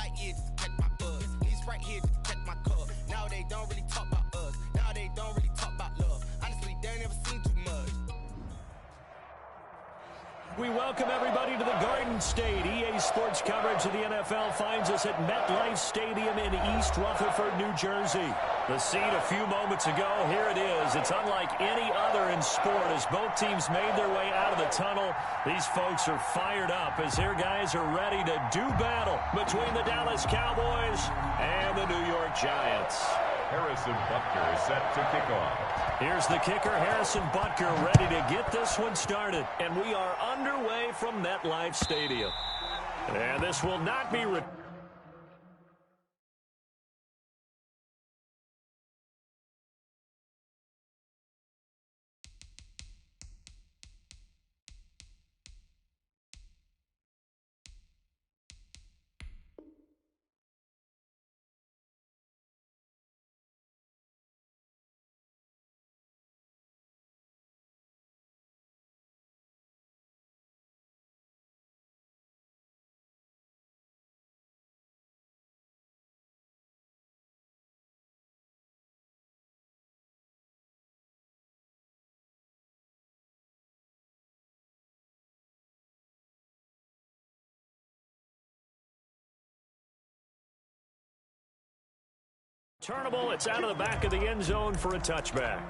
light years just to catch my buzz. These right here just to catch my cup. Now they don't really talk about us. Now they don't really talk about love. Honestly, they ain't never seen too much. We welcome everybody to the Garden State. EA Sports coverage of the NFL finds us at MetLife Stadium in East Rutherford, New Jersey. The scene a few moments ago, here it is. It's unlike any other in sport as both teams made their way out of the tunnel. These folks are fired up as their guys are ready to do battle between the Dallas Cowboys and the New York Giants. Harrison Butker is set to kick off. Here's the kicker, Harrison Butker, ready to get this one started. And we are underway from MetLife Stadium. And this will not be returnable. It's out of the back of the end zone for a touchback.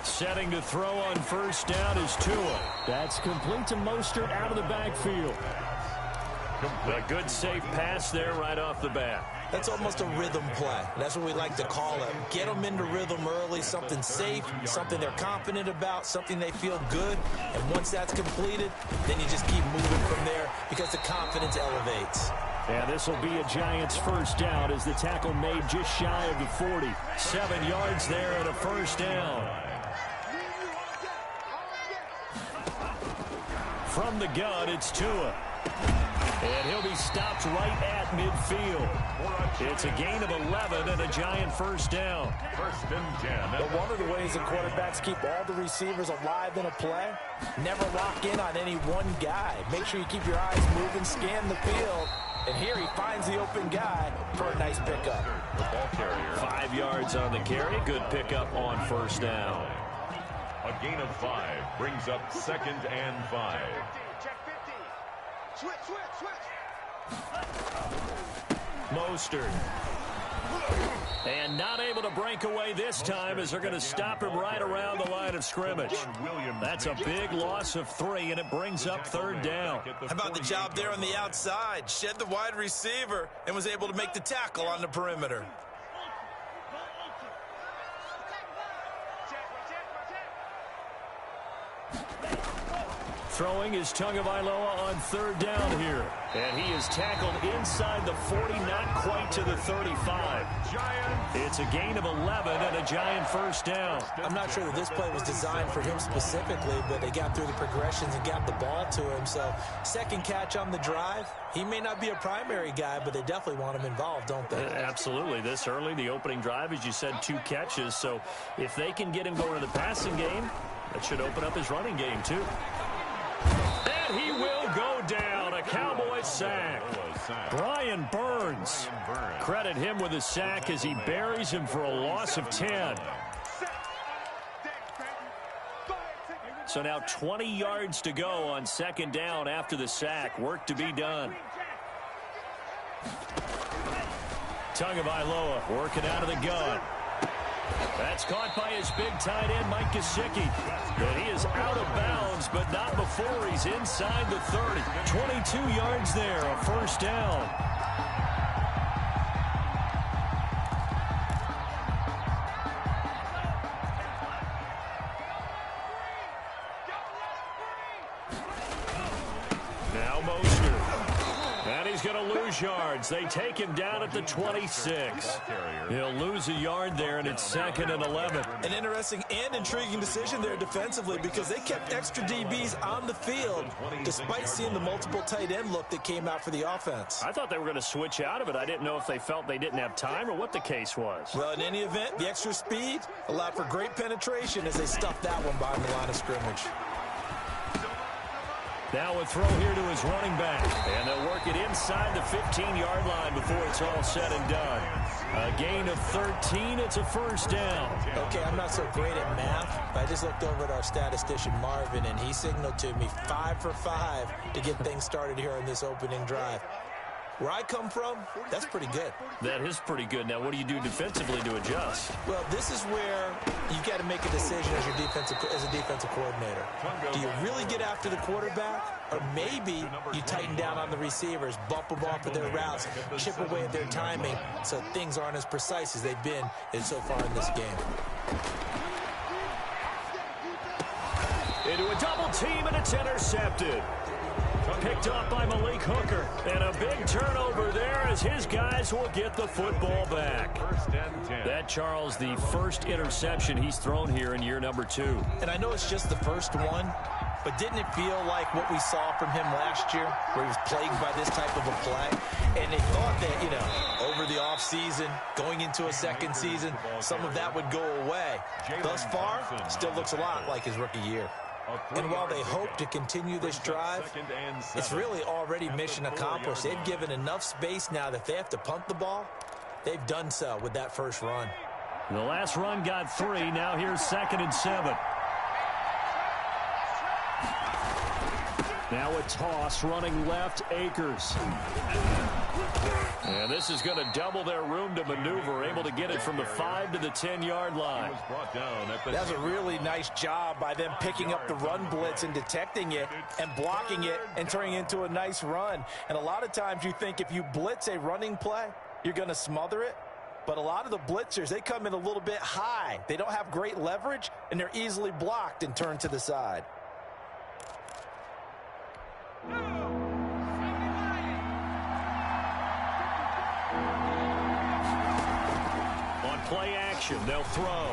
Setting to throw on first down is Tua. That's complete to Mostert out of the backfield. A good safe pass there right off the bat. That's almost a rhythm play. That's what we like to call it. Get them into rhythm early, something safe, something they're confident about, something they feel good. And once that's completed, then you just keep moving from there because the confidence elevates. And this will be a Giants first down as the tackle made just shy of the 40. 7 yards there and a first down. From the gun, it's Tua. And he'll be stopped right at midfield. It's a gain of 11 and a Giant first down. First and 10. But one of the ways that quarterbacks keep all the receivers alive in a play, never lock in on any one guy. Make sure you keep your eyes moving, scan the field. And here he finds the open guy for a nice pickup. The ball carrier. 5 yards on the carry. Good pickup on first down. A gain of 5 brings up 2nd and 5. Switch. Mostert. And not able to break away this time as they're going to stop him right around the line of scrimmage. That's a big loss of 3, and it brings up 3rd down. How about the job there on the outside? Shed the wide receiver and was able to make the tackle on the perimeter. Throwing is Tagovailoa on 3rd down here. And he is tackled inside the 40, not quite to the 35. It's a gain of 11 and a Giant first down. I'm not sure that this play was designed for him specifically, but they got through the progressions and got the ball to him. So, second catch on the drive. He may not be a primary guy, but they definitely want him involved, don't they? Absolutely. This early, the opening drive, as you said, 2 catches. So, if they can get him going to the passing game, that should open up his running game, too. And he will go down. A Cowboys sack. Brian Burns. Credit him with a sack as he buries him for a loss of 10. So now 20 yards to go on 2nd down after the sack. Work to be done. Tagovailoa working out of the gun. That's caught by his big tight end, Mike Gesicki. And he is out of bounds, but not before he's inside the 30. 22 yards there, a first down. Now Mostert. And he's going to lose yards. They take him down at the 26. He'll lose a yard there, and it's 2nd and 11. An interesting and intriguing decision there defensively because they kept extra DBs on the field despite seeing the multiple tight end look that came out for the offense. I thought they were going to switch out of it. I didn't know if they felt they didn't have time or what the case was. Well, in any event, the extra speed allowed for great penetration as they stuffed that one behind the line of scrimmage. Now a throw here to his running back. And they'll work it inside the 15-yard line before it's all said and done. A gain of 13. It's a first down. Okay, I'm not so great at math, but I just looked over at our statistician, Marvin, and he signaled to me 5 for 5 to get things started here on this opening drive. Where I come from, that's pretty good. That is pretty good. Now, what do you do defensively to adjust? Well, this is where you got to make a decision as a defensive coordinator. Do you really get after the quarterback, or maybe you tighten down on the receivers, bump them off of their routes, chip away at their timing, so things aren't as precise as they've been so far in this game. Into a double team, and it's intercepted. Picked up by Malik Hooker. And a big turnover there as his guys will get the football back. That, Charles, the first interception he's thrown here in year number 2. And I know it's just the first one, but didn't it feel like what we saw from him last year, where he was plagued by this type of a play? And they thought that, over the offseason, going into a second season, some of that would go away. Thus far, still looks a lot like his rookie year. And while they hope to continue this drive, it's really already mission accomplished. They've given enough space now that they have to punt the ball. They've done so with that first run. The last run got 3. Now here's 2nd and 7. Now a toss running left, Akers. And this is going to double their room to maneuver, able to get it from the 5 to the 10-yard line. That's a really nice job by them picking up the run blitz and detecting it and blocking it and turning it into a nice run. And a lot of times you think if you blitz a running play, you're going to smother it. But a lot of the blitzers, they come in a little bit high. They don't have great leverage, and they're easily blocked and turned to the side. Play action, they'll throw.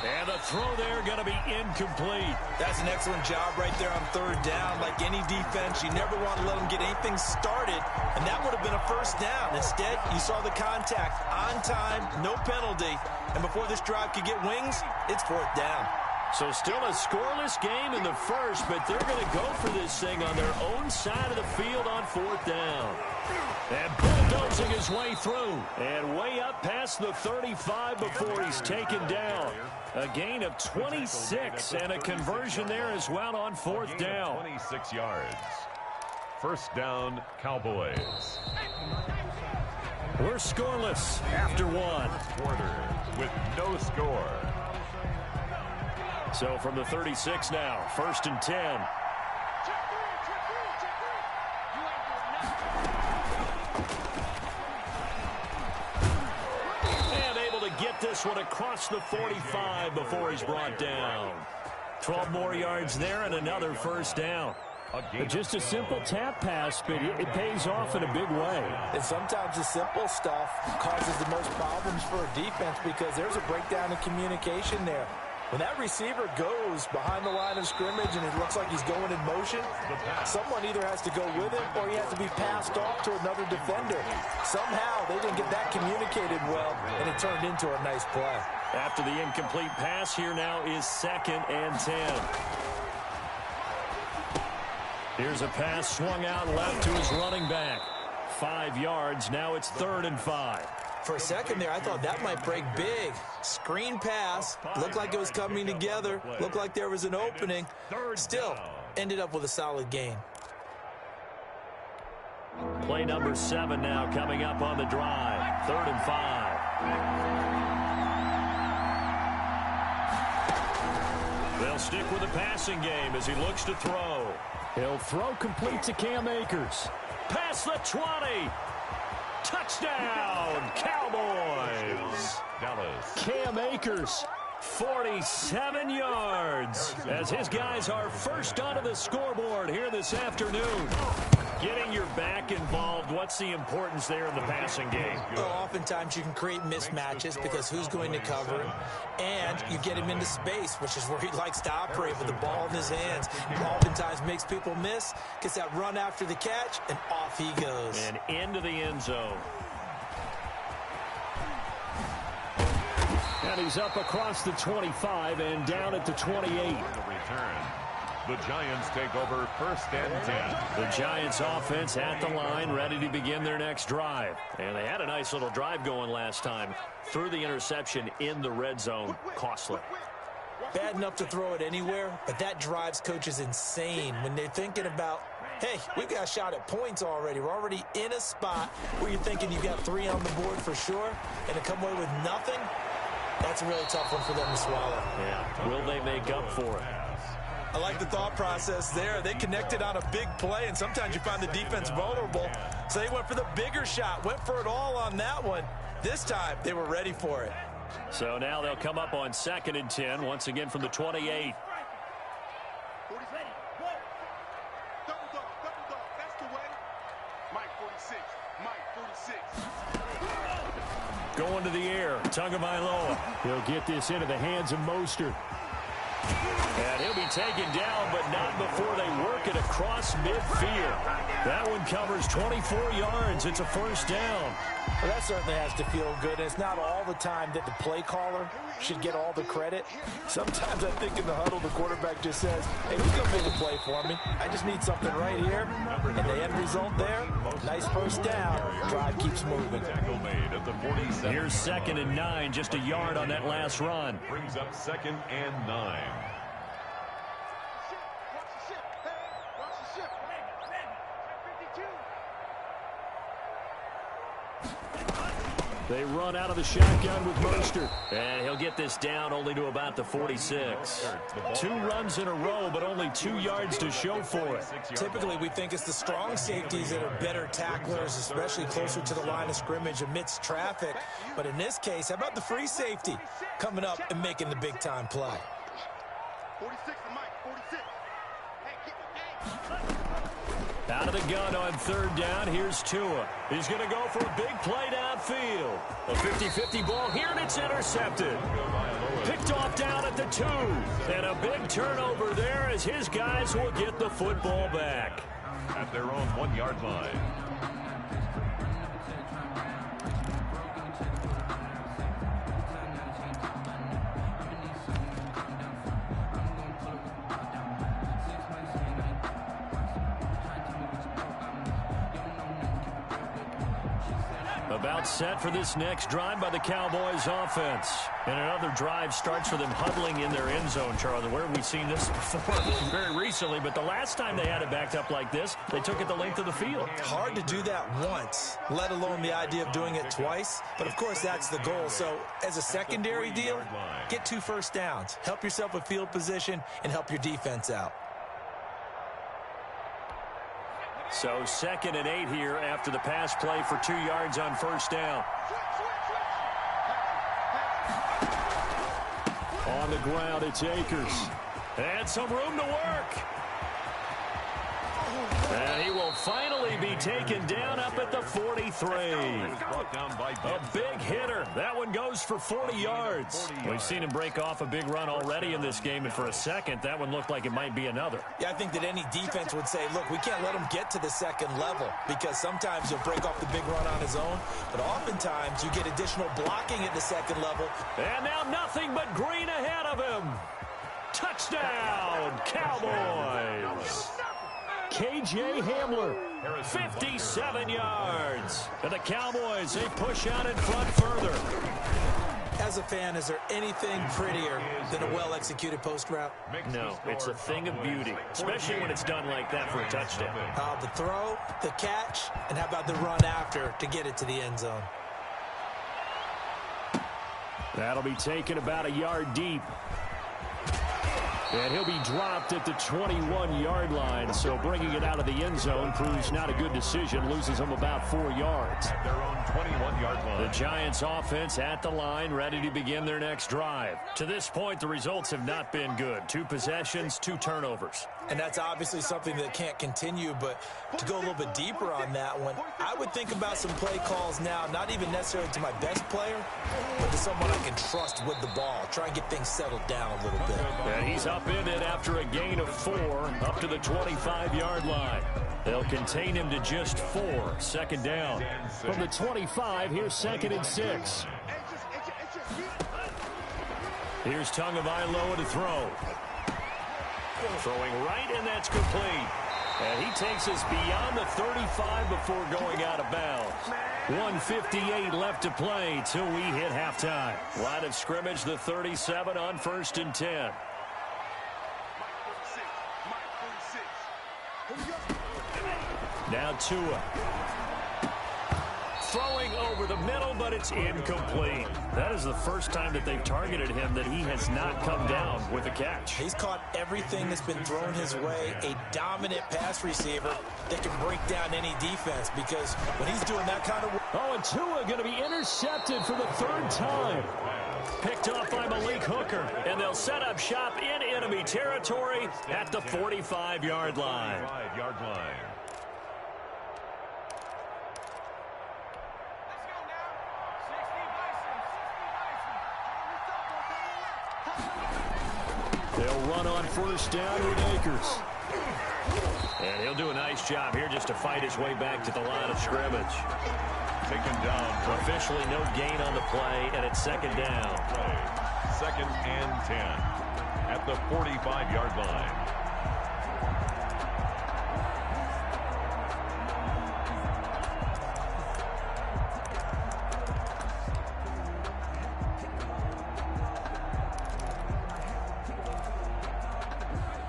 And the throw there going to be incomplete. That's an excellent job right there on 3rd down. Like any defense, you never want to let them get anything started, and that would have been a first down. Instead, you saw the contact on time, no penalty, and before this drive could get wings, it's 4th down. So still a scoreless game in the first, but they're going to go for this thing on their own side of the field on 4th down. And bulldozing his way through. And way up past the 35 before he's taken down. A gain of 26 and a conversion there as well on 4th down. 26 yards. First down, Cowboys. We're scoreless after 1. Quarter with no score. So from the 36 now, 1st and 10. And able to get this one across the 45 before he's brought down. 12 more yards there and another first down. Just a simple tap pass, but it pays off in a big way. And sometimes the simple stuff causes the most problems for a defense because there's a breakdown in communication there. When that receiver goes behind the line of scrimmage and it looks like he's going in motion, someone either has to go with him or he has to be passed off to another defender. Somehow they didn't get that communicated well, and it turned into a nice play. After the incomplete pass, here now is 2nd and 10. Here's a pass swung out left to his running back. 5 yards, now it's 3rd and 5. For a second there, I thought that might break big. Screen pass. Looked like it was coming together. Looked like there was an opening. Still, ended up with a solid gain. Play number 7 now coming up on the drive. 3rd and 5. They'll stick with the passing game as he looks to throw. He'll throw complete to Cam Akers. Past the 20. Touchdown, Cowboys. Dallas. Cam Akers 47 yards as his guys are first onto the scoreboard here this afternoon. Getting your back involved, what's the importance there in the passing game? Well, oftentimes you can create mismatches because who's going to cover him, and you get him into space, which is where he likes to operate with the ball in his hands. He oftentimes makes people miss, gets that run after the catch, and off he goes. And into the end zone. And he's up across the 25 and down at the 28. The return. The Giants take over first and 10. The Giants offense at the line, ready to begin their next drive. And they had a nice little drive going last time. Threw the interception in the red zone. Costly. Bad enough to throw it anywhere, but that drives coaches insane when they're thinking about, hey, we've got a shot at points already. We're already in a spot where you're thinking you've got 3 on the board for sure, and to come away with nothing, that's a really tough one for them to swallow. Yeah. Will they make up for it? I like the thought process there. They connected on a big play, and sometimes you find the defense vulnerable. So they went for the bigger shot, went for it all on that one. This time, they were ready for it. So now they'll come up on 2nd and 10, once again from the 28. Going to the air, Tagovailoa. He'll get this into the hands of Mostert. And he'll be taken down, but not before they work it across midfield. That one covers 24 yards. It's a first down. Well, that certainly has to feel good. And it's not all the time that the play caller should get all the credit. Sometimes I think in the huddle, the quarterback just says, hey, who's going to make a play for me? I just need something right here. And the end result there, nice first down. Drive keeps moving. Here's 2nd and 9, just a yard on that last run. Brings up 2nd and 9. They run out of the shotgun with Mostert. And he'll get this down only to about the 46. 2 runs in a row, but only 2 yards to show for it. Typically, we think it's the strong safeties that are better tacklers, especially closer to the line of scrimmage amidst traffic. But in this case, how about the free safety coming up and making the big-time play? 46 to Mike, 46. Out of the gun on 3rd down, here's Tua. He's going to go for a big play downfield. A 50-50 ball here, and it's intercepted. Picked off down at the 2. And a big turnover there as his guys will get the football back. At their own 1-yard line. About set for this next drive by the Cowboys offense. And another drive starts with them huddling in their end zone, Charlie. Where have we seen this before? Very recently, but the last time they had it backed up like this, they took it the length of the field. Hard to do that once, let alone the idea of doing it twice. But, of course, that's the goal. So, as a secondary deal, get 2 first downs. Help yourself with field position and help your defense out. So 2nd and 8 here after the pass play for 2 yards on 1st down. On the ground, it's Akers. And some room to work. And he will finally be taken down up at the 43. A big hitter. That one goes for 40 yards. We've seen him break off a big run already in this game, and for a second, that one looked like it might be another. Yeah, I think that any defense would say, look, we can't let him get to the 2nd level because sometimes he'll break off the big run on his own, but oftentimes you get additional blocking at the 2nd level. And now nothing but green ahead of him. Touchdown, Cowboys. K.J. Hamler. 57 yards. And the Cowboys, they push out in front further. As a fan, is there anything prettier than a well-executed post route? No, it's a thing of beauty, especially when it's done like that for a touchdown. The throw, the catch, and how about the run after to get it to the end zone? That'll be taken about a yard deep. And he'll be dropped at the 21-yard line. So bringing it out of the end zone proves not a good decision. Loses him about 4 yards. At their own 21-yard line. The Giants offense at the line, ready to begin their next drive. To this point, the results have not been good. 2 possessions, 2 turnovers. And that's obviously something that can't continue, but to go a little bit deeper on that one, I would think about some play calls now, not even necessarily to my best player, but to someone I can trust with the ball. Try and get things settled down a little bit. And he's up in it after a gain of 4, up to the 25-yard line. They'll contain him to just 4, second down. From the 25, here's 2nd and 6. Here's Tagovailoa to throw. Throwing right, and that's complete. And he takes us beyond the 35 before going out of bounds. 1:58 left to play till we hit halftime. Line of scrimmage, the 37 on 1st and 10. Now Tua. Throwing over the middle, but it's incomplete. That is the first time that they've targeted him that he has not come down with a catch. He's caught everything that's been thrown his way. A dominant pass receiver that can break down any defense, because when he's doing that kind of work. Oh, and Tua going to be intercepted for the 3rd time. Picked off by Malik Hooker, and they'll set up shop in enemy territory at the 45-yard line. 45-yard line. They'll run on 1st down with Akers. And he'll do a nice job here just to fight his way back to the line of scrimmage. Taken down. Officially no gain on the play, and it's 2nd down. 2nd and 10 at the 45-yard line.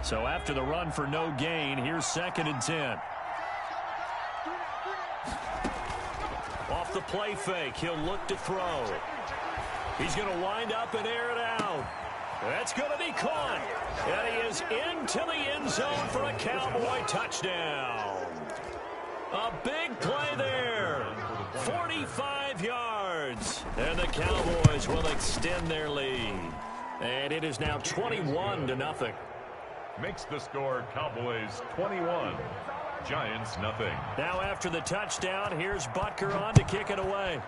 So after the run for no gain, here's 2nd and 10. Off the play fake, he'll look to throw. He's going to wind up and air it out. That's going to be caught. And he is into the end zone for a Cowboy touchdown. A big play there. 45 yards. And the Cowboys will extend their lead. And it is now 21-0. Makes the score Cowboys 21, Giants nothing. Now after the touchdown, here's Butker on to kick it away.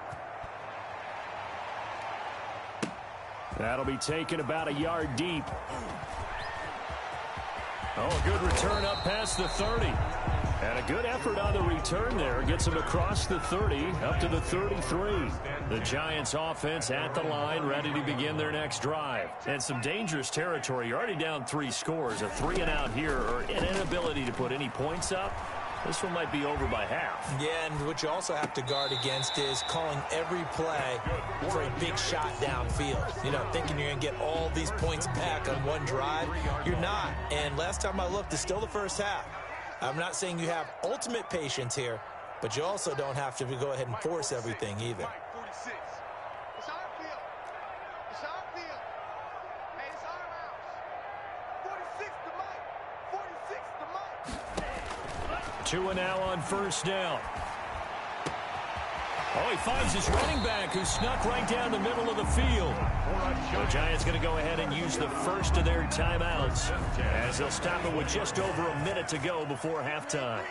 That'll be taken about a yard deep. Oh, a good return up past the 30. And a good effort on the return there. Gets him across the 30, up to the 33. The Giants offense at the line, ready to begin their next drive. And some dangerous territory. You're already down 3 scores. A 3-and-out here, or an inability to put any points up. This one might be over by half. Yeah, and what you also have to guard against is calling every play for a big shot downfield. You know, thinking you're going to get all these points back on one drive. You're not. And last time I looked, it's still the first half. I'm not saying you have ultimate patience here, but you also don't have to go ahead and force everything either. It's our field. It's our field. Hey, it's our house. 46 to Mike. 46 to Mike. 2 and now on 1st down. Oh, he finds his running back who snuck right down the middle of the field. The Giants going to go ahead and use the first of their timeouts as they'll stop it with just over a minute to go before halftime.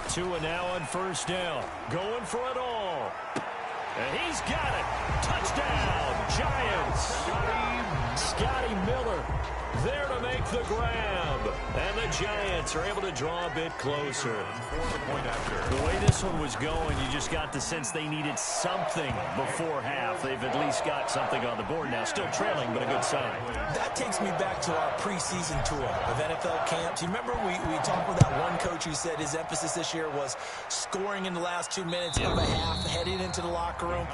2 and now on 1st down. Going for it all. And he's got it. Touchdown, Giants. Scotty Miller there to make the grab. And the Giants are able to draw a bit closer. The way this one was going, you just got the sense they needed something before half. They've at least got something on the board now. Still trailing, but a good sign. That takes me back to our preseason tour of NFL camps. You remember we talked with that one coach who said his emphasis this year was scoring in the last 2 minutes of a half, heading into the locker room.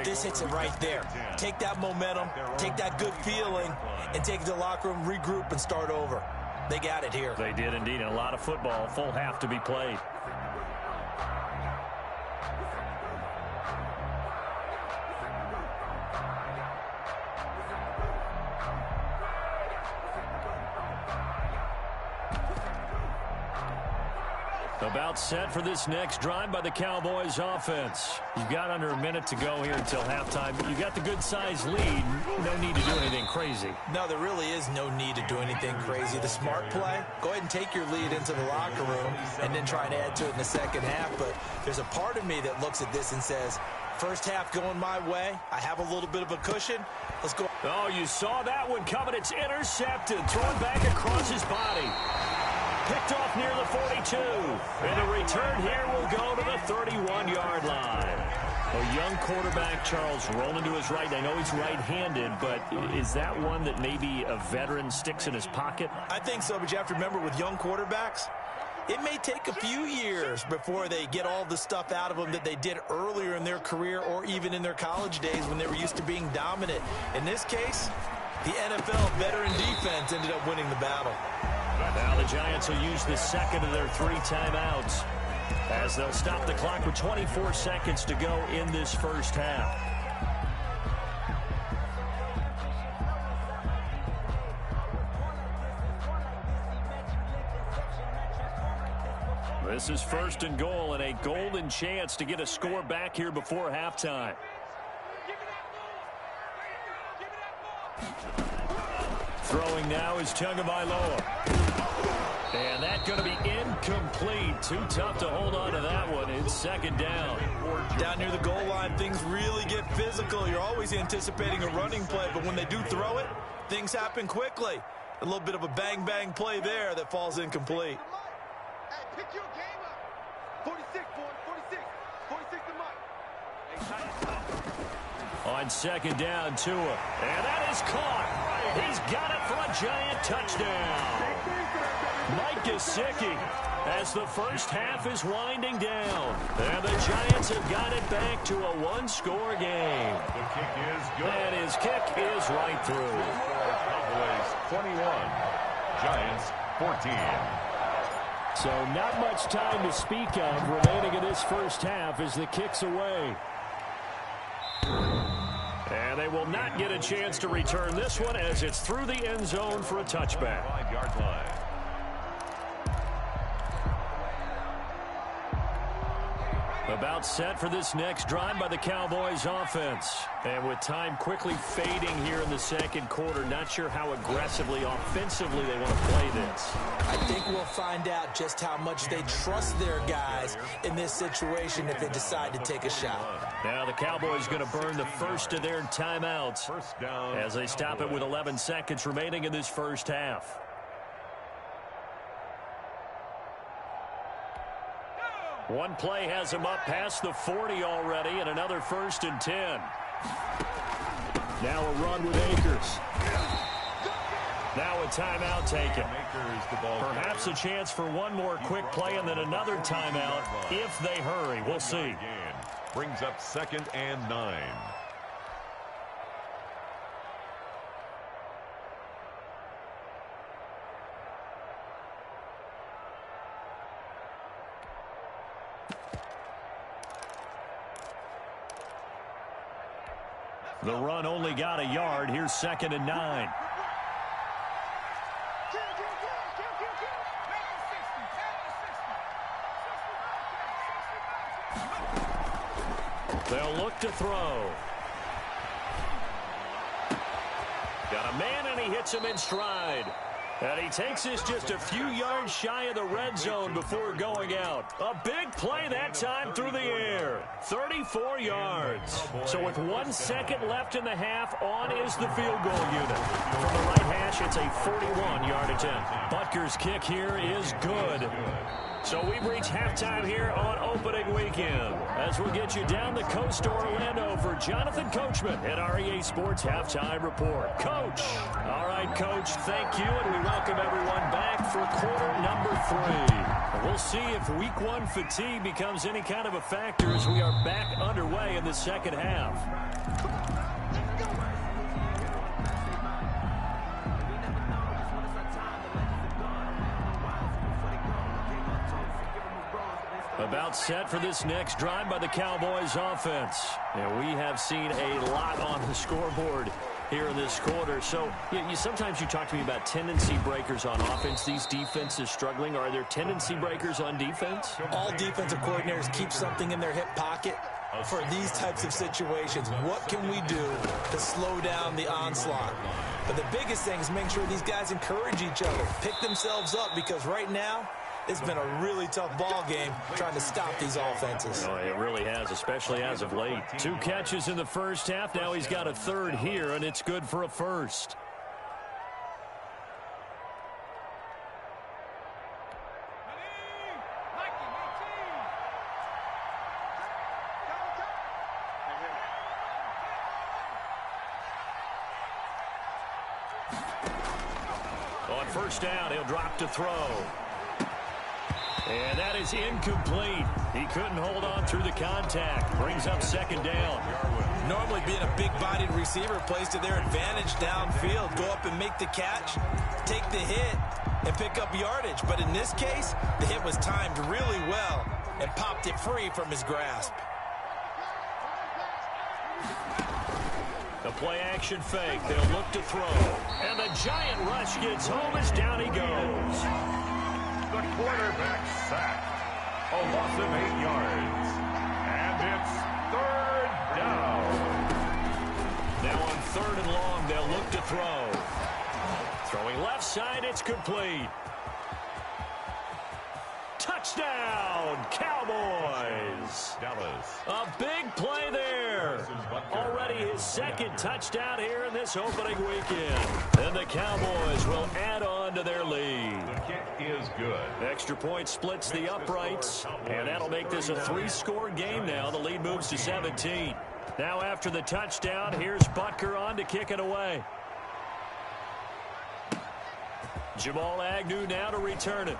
This hits it right there. Take that momentum, take that good feeling, and take it to the locker room, regroup, and start over. They got it here. They did indeed, and a lot of football, full half to be played. About set for this next drive by the Cowboys offense. You've got under a minute to go here until halftime. You've got the good-sized lead. No need to do anything crazy. No, there really is no need to do anything crazy. The smart play, go ahead and take your lead into the locker room and then try and add to it in the second half. But there's a part of me that looks at this and says, first half going my way. I have a little bit of a cushion. Let's go. Oh, you saw that one coming. It's intercepted. Thrown back across his body. Picked off near the 42. And the return here will go to the 31-yard line. A young quarterback, Charles, rolling to his right. I know he's right-handed, but is that one that maybe a veteran sticks in his pocket? I think so, but you have to remember with young quarterbacks, it may take a few years before they get all the stuff out of them that they did earlier in their career or even in their college days when they were used to being dominant. In this case, the NFL veteran defense ended up winning the battle. Now the Giants will use the second of their 3 timeouts as they'll stop the clock with 24 seconds to go in this first half. This is first and goal and a golden chance to get a score back here before halftime. Throwing now is Tagovailoa. And that's going to be incomplete. Too tough to hold on to that one. It's second down. Down near the goal line, things really get physical. You're always anticipating a running play, but when they do throw it, things happen quickly. A little bit of a bang-bang play there that falls incomplete. Hey, pick your game up. 46, boy. 46 to Mike. On second down, Tua. And that is caught. He's got it for a Giant touchdown. Mike Gesicki as the first half is winding down. And the Giants have got it back to a one-score game. The kick is good. And his kick is right through. Cowboys 21, Giants 14. So not much time to speak of remaining in this first half as the kick's away. And they will not get a chance to return this one as it's through the end zone for a touchback. 5-yard line. About set for this next drive by the Cowboys offense. And with time quickly fading here in the second quarter, not sure how aggressively, offensively they want to play this. I think we'll find out just how much they trust their guys in this situation if they decide to take a shot. Now the Cowboys going to burn the first of their timeouts First down, as they stop it with 11 seconds remaining in this first half. One play has him up past the 40 already, and another 1st and 10. Now a run with Akers. Now a timeout taken. Makers the ball. Perhaps a chance for one more quick play and then another timeout if they hurry. We'll see. Again. Brings up 2nd and 9. The run only got a yard. Here's 2nd and 9. They'll look to throw. Got a man, and he hits him in stride. And he takes this just a few yards shy of the red zone before going out. A big play that time through the air. 34 yards. So with 1 second left in the half, on is the field goal unit. From the right hash, it's a 41-yard attempt. Butker's kick here is good. So we've reached halftime here on opening weekend as we'll get you down the coast to Orlando for Jonathan Coachman at our EA Sports Halftime Report. Coach. All right, Coach, thank you, and we welcome everyone back for quarter number 3. And we'll see if week 1 fatigue becomes any kind of a factor as we are back underway in the second half. About set for this next drive by the Cowboys offense. And we have seen a lot on the scoreboard here in this quarter. So sometimes you talk to me about tendency breakers on offense. These defenses struggling. Are there tendency breakers on defense? All defensive coordinators keep something in their hip pocket for these types of situations. What can we do to slow down the onslaught? But the biggest thing is make sure these guys encourage each other, pick themselves up, because right now it's been a really tough ball game trying to stop these offenses. Oh, it really has, especially as of late. 2 catches in the first half. Now he's got a third here, and it's good for a first. On first down, he'll drop to throw. And that is incomplete. He couldn't hold on through the contact. Brings up second down. Normally being a big-bodied receiver plays to their advantage downfield. Go up and make the catch, take the hit, and pick up yardage. But in this case, the hit was timed really well and popped it free from his grasp. The play-action fake. They'll look to throw. And the giant rush gets home as down he goes. The quarterback sacked. A loss of 8 yards. And it's third down. Now on third and long, they'll look to throw. Throwing left side, it's complete. Touchdown, Cowboys. Dallas. A big play there. Already his second touchdown here in this opening weekend. And the Cowboys will add on to their lead. The kick is good. Extra point splits the uprights, and that'll make this a 3-score game now. The lead moves to 17. Now after the touchdown, here's Butker on to kick it away. Jamal Agnew now to return it.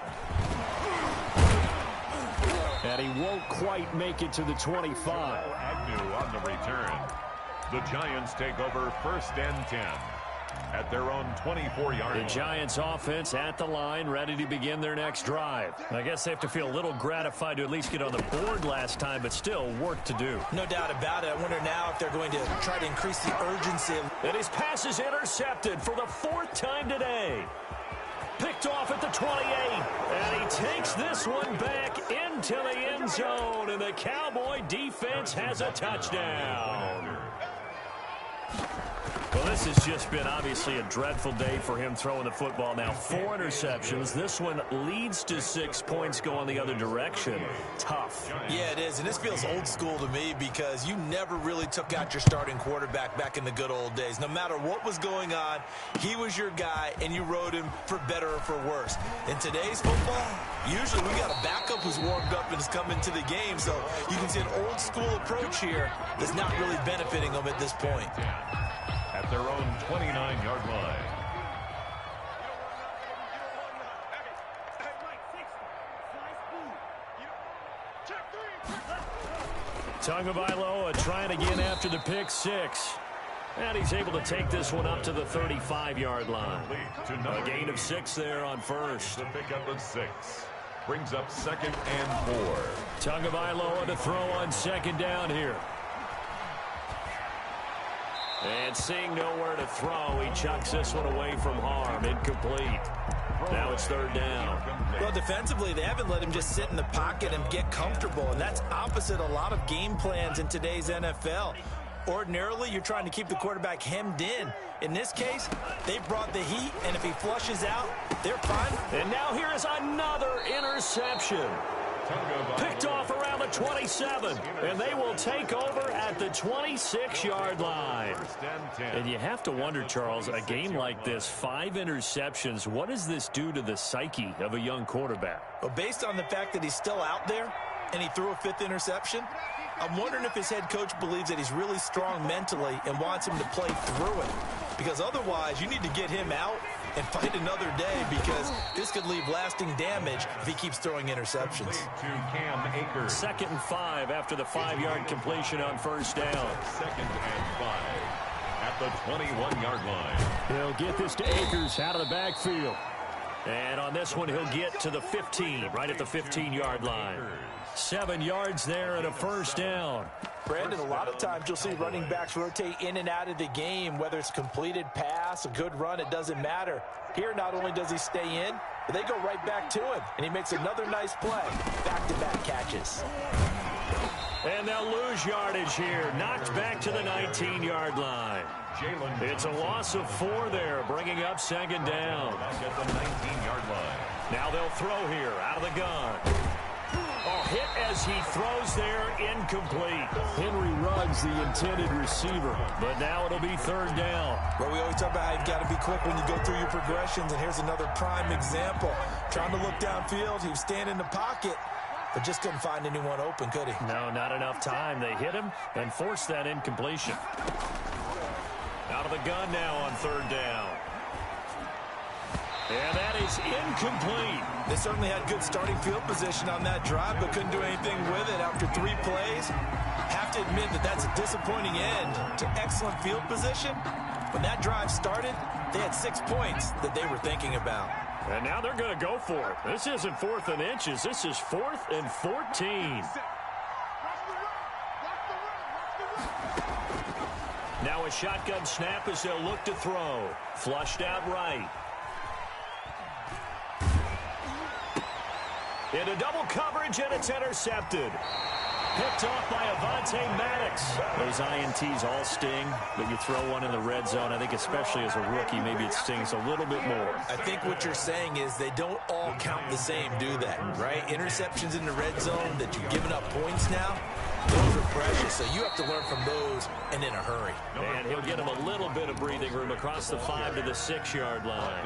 And he won't quite make it to the 25. Agnew on the return. The Giants take over first and 10 at their own 24-yard line. The Giants offense at the line, ready to begin their next drive. I guess they have to feel a little gratified to at least get on the board last time, but still work to do. No doubt about it. I wonder now if they're going to try to increase the urgency. And his pass is intercepted for the 4th time today. Picked off at the 28, and he takes this one back into the end zone, and the Cowboy defense has a touchdown. Well, this has just been obviously a dreadful day for him throwing the football. Now 4 interceptions. This one leads to 6 points going the other direction. Tough. Yeah, it is, and this feels old school to me because you never really took out your starting quarterback back in the good old days. No matter what was going on, he was your guy, and you rode him for better or for worse. In today's football, usually we got a backup who's warmed up and has come into the game, so you can see an old school approach here that's not really benefiting them at this point. At their own 29-yard line. Tagovailoa trying again after the pick 6. And he's able to take this one up to the 35-yard line. A gain of 6 there on first. The pickup of 6. Brings up second and 4. Tagovailoa to throw on second down here. And seeing nowhere to throw, he chucks this one away from harm. Incomplete. Now it's third down. Well, defensively, they haven't let him just sit in the pocket and get comfortable, and that's opposite a lot of game plans in today's NFL. Ordinarily, you're trying to keep the quarterback hemmed in. In this case, they brought the heat, and if he flushes out, they're fine. And now here is another interception. Picked off around the 27, and they will take over at the 26-yard line. And you have to wonder, Charles, a game like this, 5 interceptions, what does this do to the psyche of a young quarterback? Well, based on the fact that he's still out there and he threw a 5th interception, I'm wondering if his head coach believes that he's really strong mentally and wants him to play through it. Because otherwise, you need to get him out and fight another day, because this could leave lasting damage if he keeps throwing interceptions. To Cam Akers. 2nd and 5 after the 5-yard completion on first down. 2nd and 5 at the 21-yard line. He'll get this to Akers out of the backfield. And on this one, he'll get to the 15, right at the 15-yard line. 7 yards there and a first down. Brandon, a lot of times you'll see running backs rotate in and out of the game, whether it's completed pass, a good run, it doesn't matter. Here, not only does he stay in, but they go right back to him, and he makes another nice play. Back-to-back catches. And they'll lose yardage here. Knocked back to the 19-yard line. It's a loss of 4 there, bringing up second down. Back at the 19-yard line. Now they'll throw here out of the gun. Oh, hit as he throws there, incomplete. Henry Ruggs, the intended receiver. But now it'll be third down. Well, we always talk about how you've got to be quick when you go through your progressions, and here's another prime example. Trying to look downfield, he was standing in the pocket, but just couldn't find anyone open, could he? No, not enough time. They hit him and forced that incompletion. Out of the gun now on third down. And that is incomplete. They certainly had good starting field position on that drive, but couldn't do anything with it after 3 plays. Have to admit that that's a disappointing end to excellent field position. When that drive started, they had 6 points that they were thinking about. And now they're going to go for it. This isn't 4th and inches. This is 4th and 14. Now a shotgun snap as they'll look to throw. Flushed out right. Into double coverage, and it's intercepted. Picked off by Avonte Maddox. Those INTs all sting, but you throw one in the red zone. I think especially as a rookie, maybe it stings a little bit more. I think what you're saying is they don't all count the same, do they? Right? Interceptions in the red zone that you've given up points now, those are precious. So you have to learn from those and in a hurry. And he'll get him a little bit of breathing room across the 5 to the 6-yard line.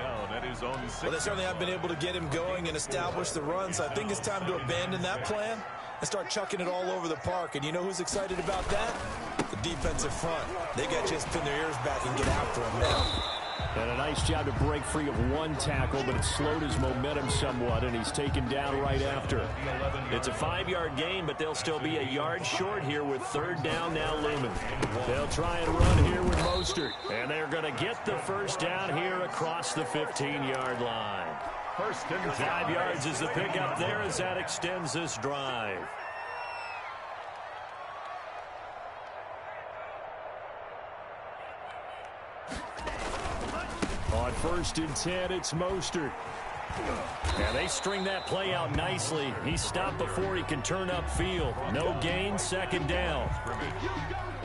Well, they certainly have been able to get him going and establish the run, so I think it's time to abandon that plan and start chucking it all over the park. And you know who's excited about that? The defensive front. They got to just pin their ears back and get after him now. And a nice job to break free of 1 tackle, but it slowed his momentum somewhat, and he's taken down right after. It's a 5-yard gain, but they'll still be a yard short here with third down now looming. They'll try and run here with Mostert, and they're going to get the first down here across the 15-yard line. 5 yards is the pickup there as that extends this drive. On 1st and 10, it's Mostert. And they string that play out nicely. He's stopped before he can turn upfield. No gain, second down.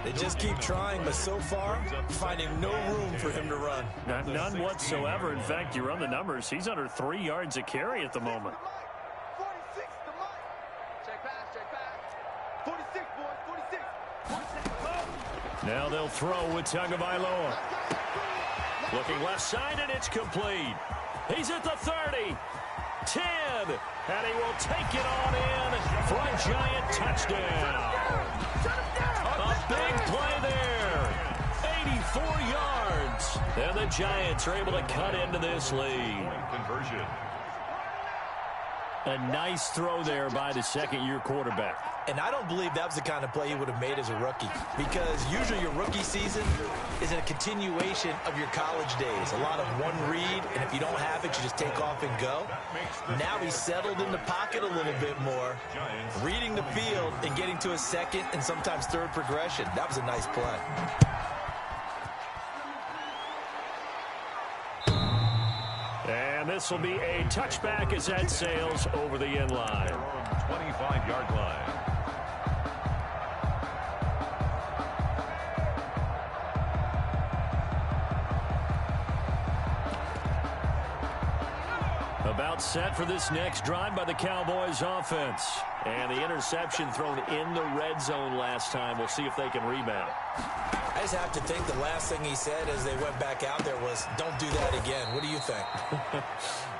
They just keep trying, but so far, finding no room for him to run. None whatsoever. In fact, you run the numbers. He's under 3 yards a carry at the moment. Now they'll throw with Tagovailoa. Looking left side, and it's complete. He's at the 30, 10, and he will take it on in for a giant touchdown. A big play there. 84 yards. And the Giants are able to cut into this lead. Conversion. A nice throw there by the second-year quarterback. And I don't believe that was the kind of play he would have made as a rookie, because usually your rookie season is a continuation of your college days. A lot of one read, and if you don't have it, you just take off and go. Now he's settled in the pocket a little bit more, reading the field and getting to a second and sometimes third progression. That was a nice play. And this will be a touchback as that sails over the end line. 25-yard line. About set for this next drive by the Cowboys offense. And the interception thrown in the red zone last time. We'll see if they can rebound. I just have to think the last thing he said as they went back out there was, don't do that again. What do you think?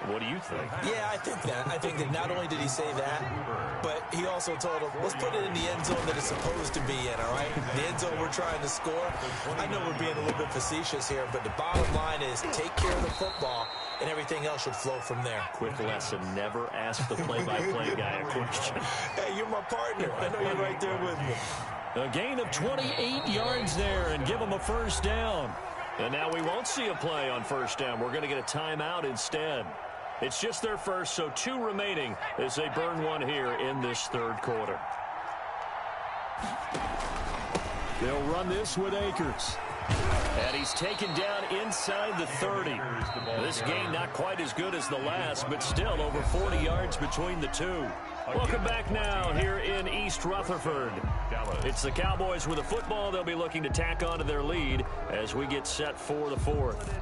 What do you think? Yeah, I think that. I think that not only did he say that, but he also told him, let's put it in the end zone that it's supposed to be in, all right? The end zone we're trying to score. I know we're being a little bit facetious here, but the bottom line is take care of the football, and everything else should flow from there. Quick lesson, never ask the play-by-play guy a question. Hey, you're my partner. I know you're right there with me. A gain of 28 yards there and give him a first down. And now we won't see a play on first down. We're going to get a timeout instead. It's just their first, so 2 remaining as they burn one here in this third quarter. They'll run this with Akers. And he's taken down inside the 30. This game not quite as good as the last, but still over 40 yards between the two. Welcome back now here in East Rutherford. It's the Cowboys with the football. They'll be looking to tack onto their lead as we get set for the fourth.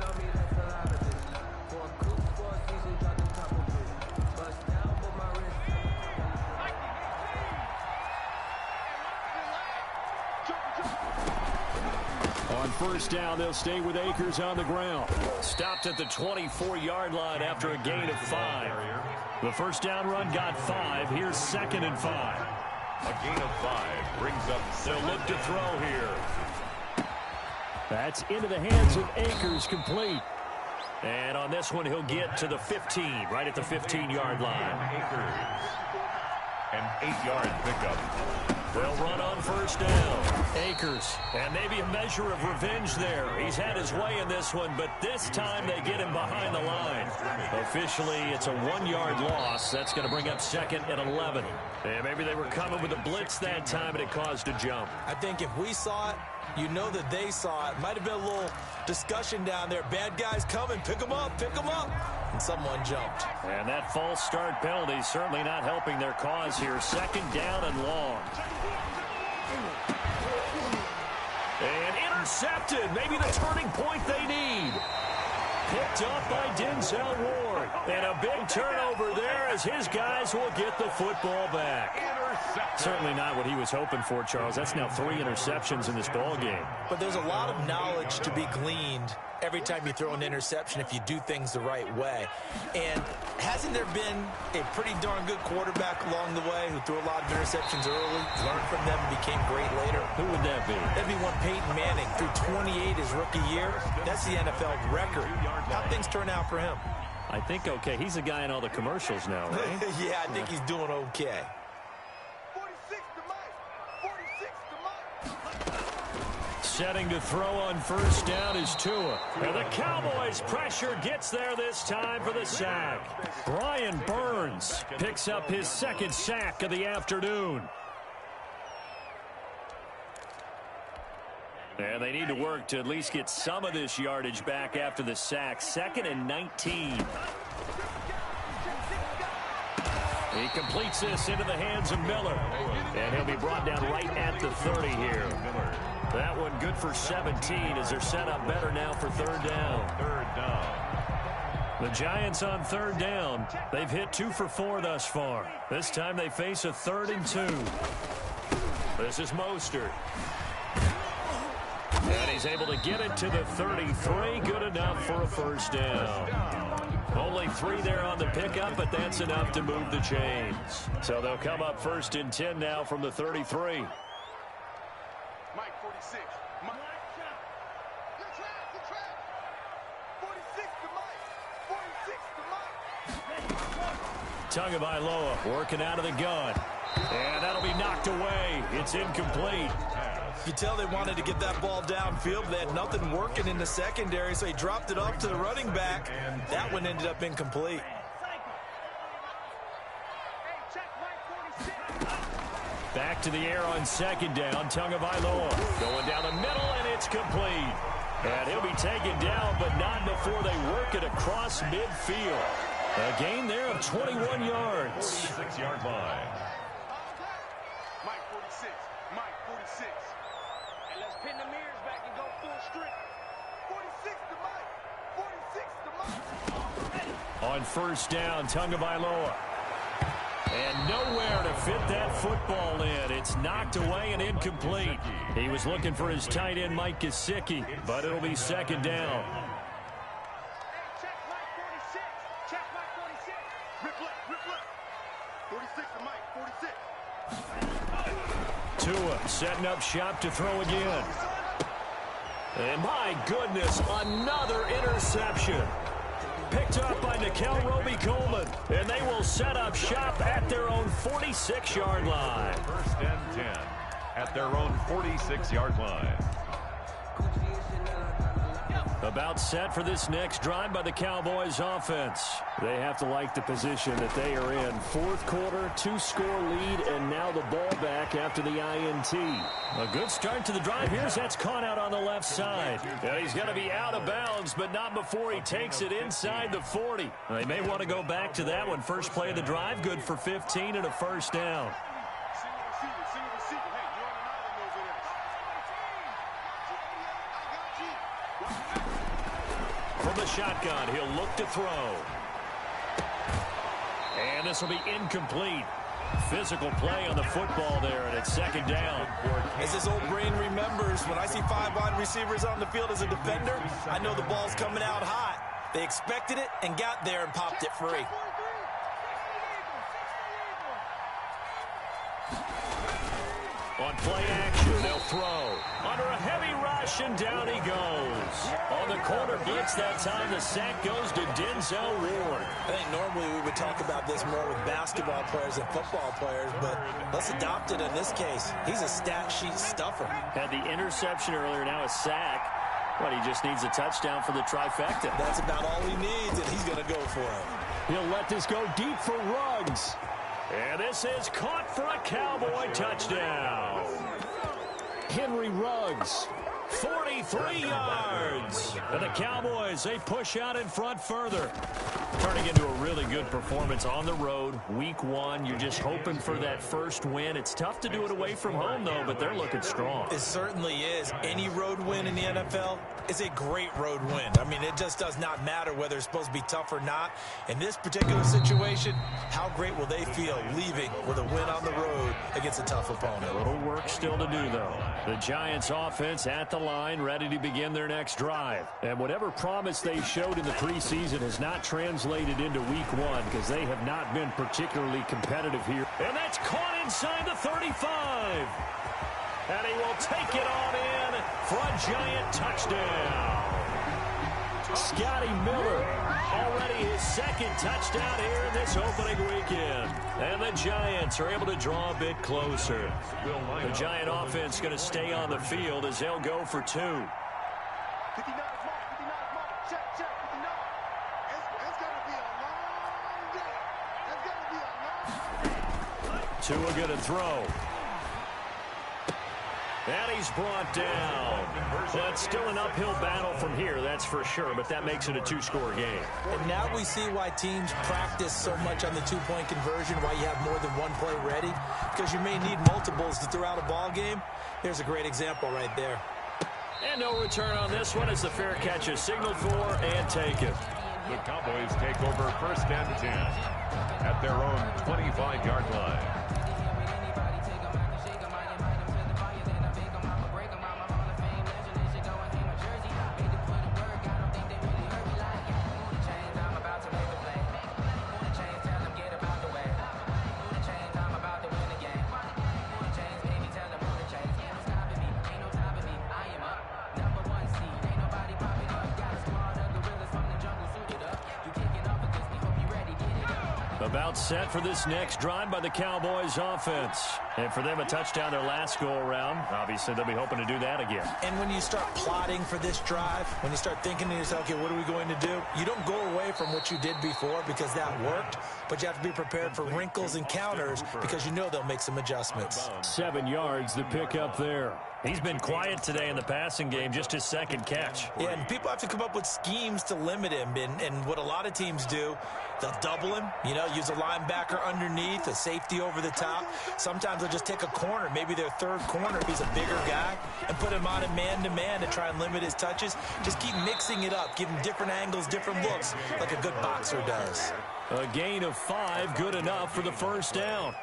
On first down, they'll stay with Akers on the ground. Stopped at the 24-yard line after a gain of 5. The first down run got 5. Here's 2nd and 5. A gain of 5 brings up. They'll look to throw here. That's into the hands of Akers, complete. And on this one, he'll get to the 15, right at the 15-yard line. Akers. An 8-yard pickup. They'll run on first down. Akers, and maybe a measure of revenge there. He's had his way in this one, but this time they get him behind the line. Officially, it's a 1-yard loss. That's going to bring up 2nd and 11. And maybe they were coming with a blitz that time, and it caused a jump. I think if we saw it, you know that they saw it. Might have been a little discussion down there. Bad guys coming. Pick them up. Pick them up. And someone jumped. And that false start penalty certainly not helping their cause here. 2nd down and long. And intercepted. Maybe the turning point they need. Picked up by Denzel Ward. And a big turnover there as his guys will get the football back. Certainly not what he was hoping for, Charles. That's now 3 interceptions in this ball game. But there's a lot of knowledge to be gleaned every time you throw an interception if you do things the right way. And hasn't there been a pretty darn good quarterback along the way who threw a lot of interceptions early, learned from them, and became great later? Who would that be? That'd be one Peyton Manning. Threw 28 his rookie year. That's the NFL record. How things turn out for him? I think okay. He's a guy in all the commercials now, right? Yeah, I think he's doing okay. Setting to throw on first down is Tua. And the Cowboys pressure gets there this time for the sack. Brian Burns picks up his 2nd sack of the afternoon. And they need to work to at least get some of this yardage back after the sack. 2nd and 19. He completes this into the hands of Miller. And he'll be brought down right at the 30 here. That one good for 17 as they're set up better now for 3rd down. 3rd down. The Giants on 3rd down. They've hit 2 for 4 thus far. This time they face a 3rd and 2. This is Mostert. And he's able to get it to the 33. Good enough for a first down. Only 3 there on the pickup, but that's enough to move the chains. So they'll come up 1st and 10 now from the 33. Mike 46. Mike. Good trap. 46 to Mike. 46 to Mike. Tagovailoa working out of the gun. And that'll be knocked away. It's incomplete. You tell they wanted to get that ball downfield. They had nothing working in the secondary, so he dropped it off to the running back. That one ended up incomplete. Back to the air on 2nd down. Tagovailoa going down the middle, and it's complete. And he'll be taken down, but not before they work it across midfield. A gain there of 21 yards. 46-yard line. Mike 46. Mike 46. And let's pin the mirrors back and go full strip. 46 to Mike. 46 to Mike. On first down, Tagovailoa. And nowhere to fit that football in. It's knocked away and incomplete. He was looking for his tight end, Mike Gesicki, but it'll be 2nd down. Check Mike 46. Check Mike 46. Rip left. 46 to Mike. 46. Tua setting up shop to throw again. And my goodness, another interception. Picked up by Nikel Roby-Coleman. And they will set up shop at their own 46-yard line. 1st and 10 at their own 46-yard line. About set for this next drive by the Cowboys offense. They have to like the position that they are in. Fourth quarter, 2-score lead, and now the ball back after the INT. A good start to the drive. That's caught out on the left side. Yeah, he's going to be out of bounds, but not before he takes it inside the 40. They may want to go back to that one. First play of the drive, good for 15 and a first down. From the shotgun, he'll look to throw. And this will be incomplete. Physical play on the football there, and it's second down. As his old brain remembers, when I see 5 wide receivers on the field as a defender, I know the ball's coming out hot. They expected it and got there and popped it free. On play action, they'll throw. Under a heavy rush, and down he goes. On the corner blitz that time, the sack goes to Denzel Ward. I think normally we would talk about this more with basketball players and football players, but let's adopt it in this case. He's a stat sheet stuffer. Had the interception earlier, now a sack. But he just needs a touchdown for the trifecta. That's about all he needs, and he's going to go for it. He'll let this go deep for Ruggs. And this is caught for a Cowboy touchdown. Henry Ruggs. 43 yards. And the Cowboys, they push out in front further. Turning into a really good performance on the road. Week 1, you're just hoping for that first win. It's tough to do it away from home, though, but they're looking strong. It certainly is. Any road win in the NFL is a great road win. I mean, it just does not matter whether it's supposed to be tough or not. In this particular situation, how great will they feel leaving with a win on the road against a tough opponent? A little work still to do, though. The Giants offense at the line, ready to begin their next drive. And whatever promise they showed in the preseason has not translated into week 1 because they have not been particularly competitive here. And that's caught inside the 35. And he will take it on in for a Giant touchdown. Scotty Miller, already his second touchdown here in this opening weekend. And the Giants are able to draw a bit closer. The Giant offense going to stay on the field as they'll go for 2. Tua going to throw. And he's brought down. But still an uphill battle from here, that's for sure, but that makes it a 2-score game. And now we see why teams practice so much on the 2-point conversion, why you have more than one play ready, because you may need multiples to throw out a ball game. Here's a great example right there. And no return on this one as the fair catch is signaled for and taken. The Cowboys take over first and 10 at their own 25-yard line. About set for this next drive by the Cowboys offense. And for them, a touchdown their last go-around. Obviously, they'll be hoping to do that again. And when you start plotting for this drive, when you start thinking to yourself, okay, what are we going to do? You don't go away from what you did before because that worked, but you have to be prepared for wrinkles and counters because you know they'll make some adjustments. 7 yards to pick up there. He's been quiet today in the passing game, just his second catch. Yeah, and people have to come up with schemes to limit him. And what a lot of teams do, they'll double him, use a linebacker underneath, a safety over the top. Sometimes they'll just take a corner, maybe their third corner if he's a bigger guy, and put him on a man-to-man to try and limit his touches. Just keep mixing it up, give him different angles, different looks, like a good boxer does. A gain of 5, good enough for the first down.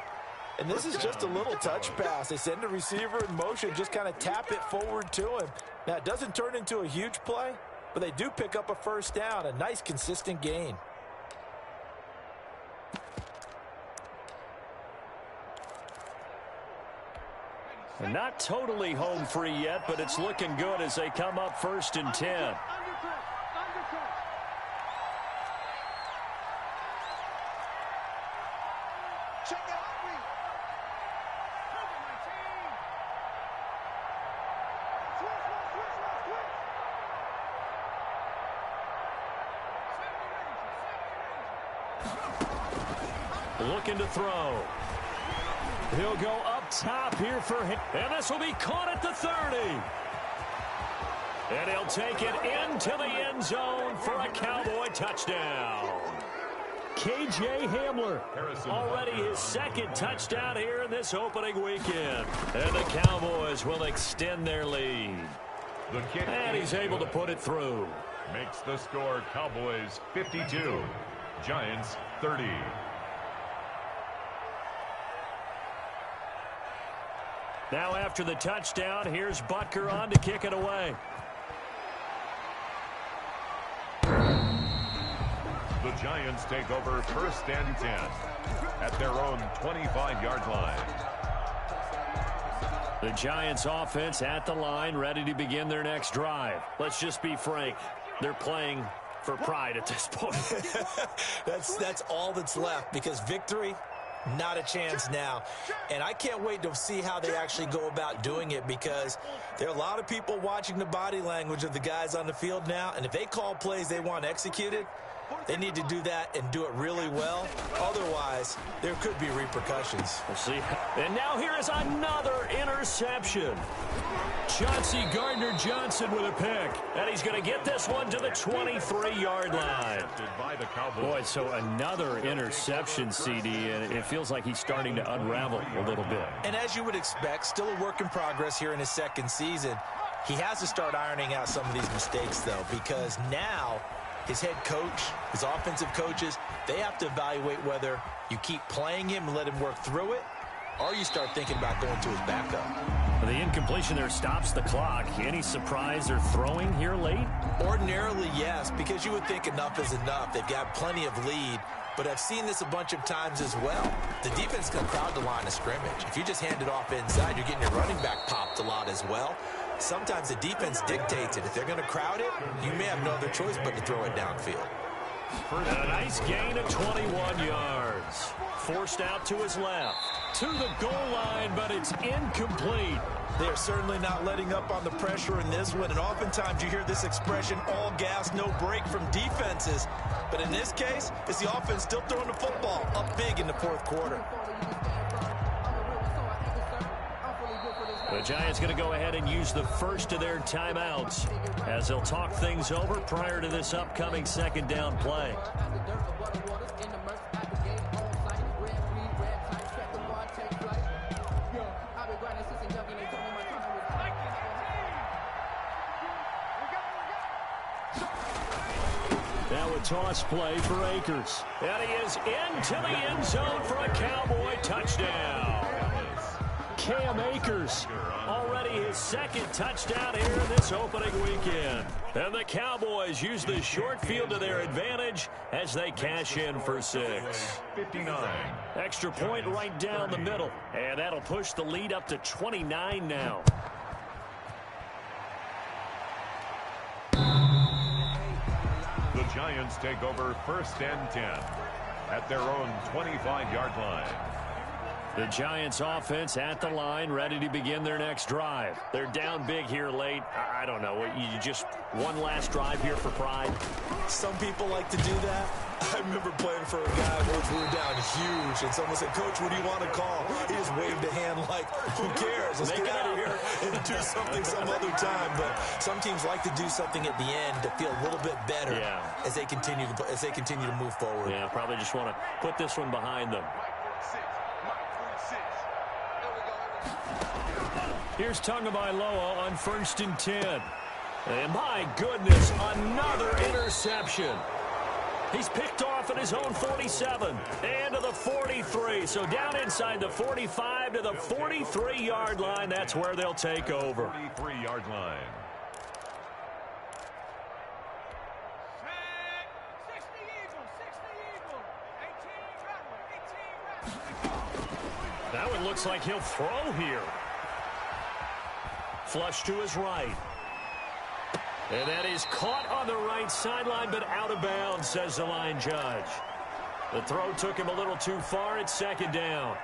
And this is just a little touch pass. They send the receiver in motion, just kind of tap it forward to him. Now, it doesn't turn into a huge play, but they do pick up a first down, a nice, consistent gain. And not totally home free yet, but it's looking good as they come up 1st and 10. looking to throw. He'll go up top here for him. And this will be caught at the 30. And he'll take it into the end zone for a Cowboy touchdown. K.J. Hamler, already his second touchdown here in this opening weekend. And the Cowboys will extend their lead. And he's able to put it through. Makes the score Cowboys 52, Giants 30. Now after the touchdown, here's Butker on to kick it away. The Giants take over 1st and 10 at their own 25-yard line. The Giants offense at the line, ready to begin their next drive. Let's just be frank. They're playing for pride at this point. That's all that's left, because victory, not a chance now. And I can't wait to see how they actually go about doing it, because there are a lot of people watching the body language of the guys on the field now, and if they call plays they want executed, they need to do that and do it really well. Otherwise, there could be repercussions. We'll see. And now here is another interception. Chauncey Gardner-Johnson with a pick. And he's going to get this one to the 23-yard line. Boy, so another interception, CD, and it feels like he's starting to unravel a little bit. And as you would expect, still a work in progress here in his second season. He has to start ironing out some of these mistakes, though, because now his head coach, his offensive coaches, they have to evaluate whether you keep playing him and let him work through it, or you start thinking about going to his backup. The incompletion there stops the clock. Any surprise they're throwing here late? Ordinarily, yes, because you would think enough is enough. They've got plenty of lead, but I've seen this a bunch of times as well. The defense can crowd the line of scrimmage. If you just hand it off inside, you're getting your running back popped a lot as well. Sometimes the defense dictates it. If they're going to crowd it, you may have no other choice but to throw it downfield. And a nice gain of 21 yards. Forced out to his left. To the goal line, but it's incomplete. They're certainly not letting up on the pressure in this one, and oftentimes you hear this expression, all gas, no break, from defenses. But in this case, it's the offense still throwing the football up big in the fourth quarter. The Giants going to go ahead and use the first of their timeouts as they'll talk things over prior to this upcoming second down play. Now a toss play for Akers. And he is into the end zone for a Cowboy touchdown. Cam Akers, already his second touchdown here in this opening weekend. And the Cowboys use the short field to their advantage as they cash in for 6. 59. Extra point right down the middle. And that'll push the lead up to 29 now. The Giants take over 1st and 10 at their own 25-yard line. The Giants offense at the line, ready to begin their next drive. They're down big here late. I don't know. You just one last drive here for pride? Some people like to do that. I remember playing for a guy once we were down huge, and someone said, "Coach, what do you want to call?" He just waved a hand like, "Who cares? Let's get out of here and do something some other time." But some teams like to do something at the end to feel a little bit better as they continue to move forward. Yeah, probably just want to put this one behind them. Here's Tagovailoa on 1st and 10. And my goodness, another interception. He's picked off at his own 47 and to the 43. So down inside the 45 to the 43-yard line. That's where they'll take over. 43-yard line. Now it looks like he'll throw here. Flush to his right. And that is caught on the right sideline, but out of bounds, says the line judge. The throw took him a little too far. It's second down.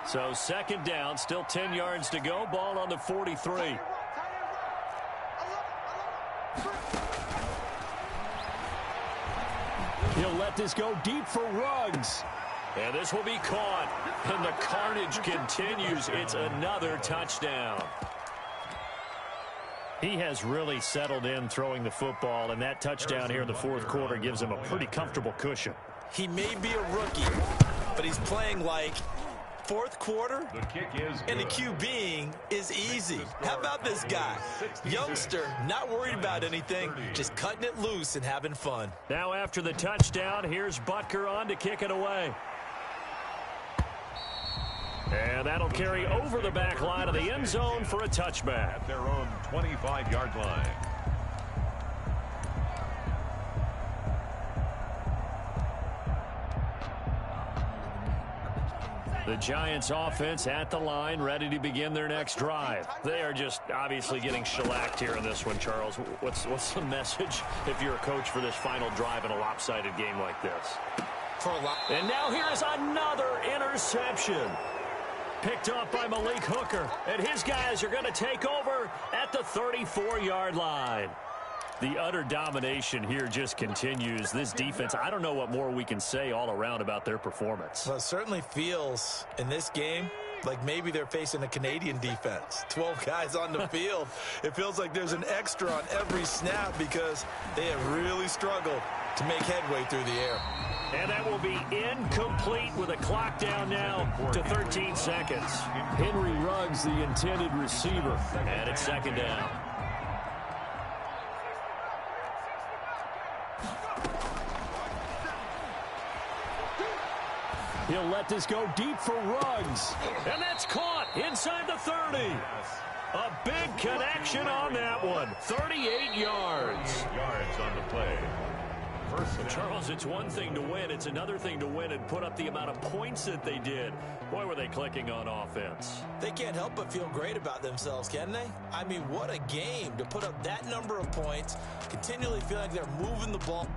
So second down, still 10 yards to go. Ball on the 43. He'll let this go deep for Ruggs. And this will be caught. And the carnage continues. It's another touchdown. He has really settled in throwing the football, and that touchdown here in the fourth quarter gives him a pretty comfortable cushion. He may be a rookie, but he's playing like fourth quarter, and the QBing is easy. How about this guy? Youngster, not worried about anything, just cutting it loose and having fun. Now after the touchdown, here's Butker on to kick it away. And that'll carry over the back line of the end zone for a touchback. At their own 25-yard line. The Giants offense at the line, ready to begin their next drive. They are just obviously getting shellacked here in this one, Charles. What's the message if you're a coach for this final drive in a lopsided game like this? And now here's another interception. Picked up by Malik Hooker, and his guys are going to take over at the 34-yard line. The utter domination here just continues. This defense, I don't know what more we can say all around about their performance. Well, it certainly feels in this game like maybe they're facing a Canadian defense. 12 guys on the field. It feels like there's an extra on every snap because they have really struggled to make headway through the air. And that will be incomplete with a clock down now to 13 seconds. Henry Ruggs, the intended receiver. And it's second down. He'll let this go deep for Ruggs. And that's caught inside the 30. A big connection on that one. 38 yards. Yards on the play. Charles, it's one thing to win. It's another thing to win and put up the amount of points that they did. Boy, were they clicking on offense. They can't help but feel great about themselves, can they? I mean, what a game to put up that number of points, continually feel like they're moving the ball.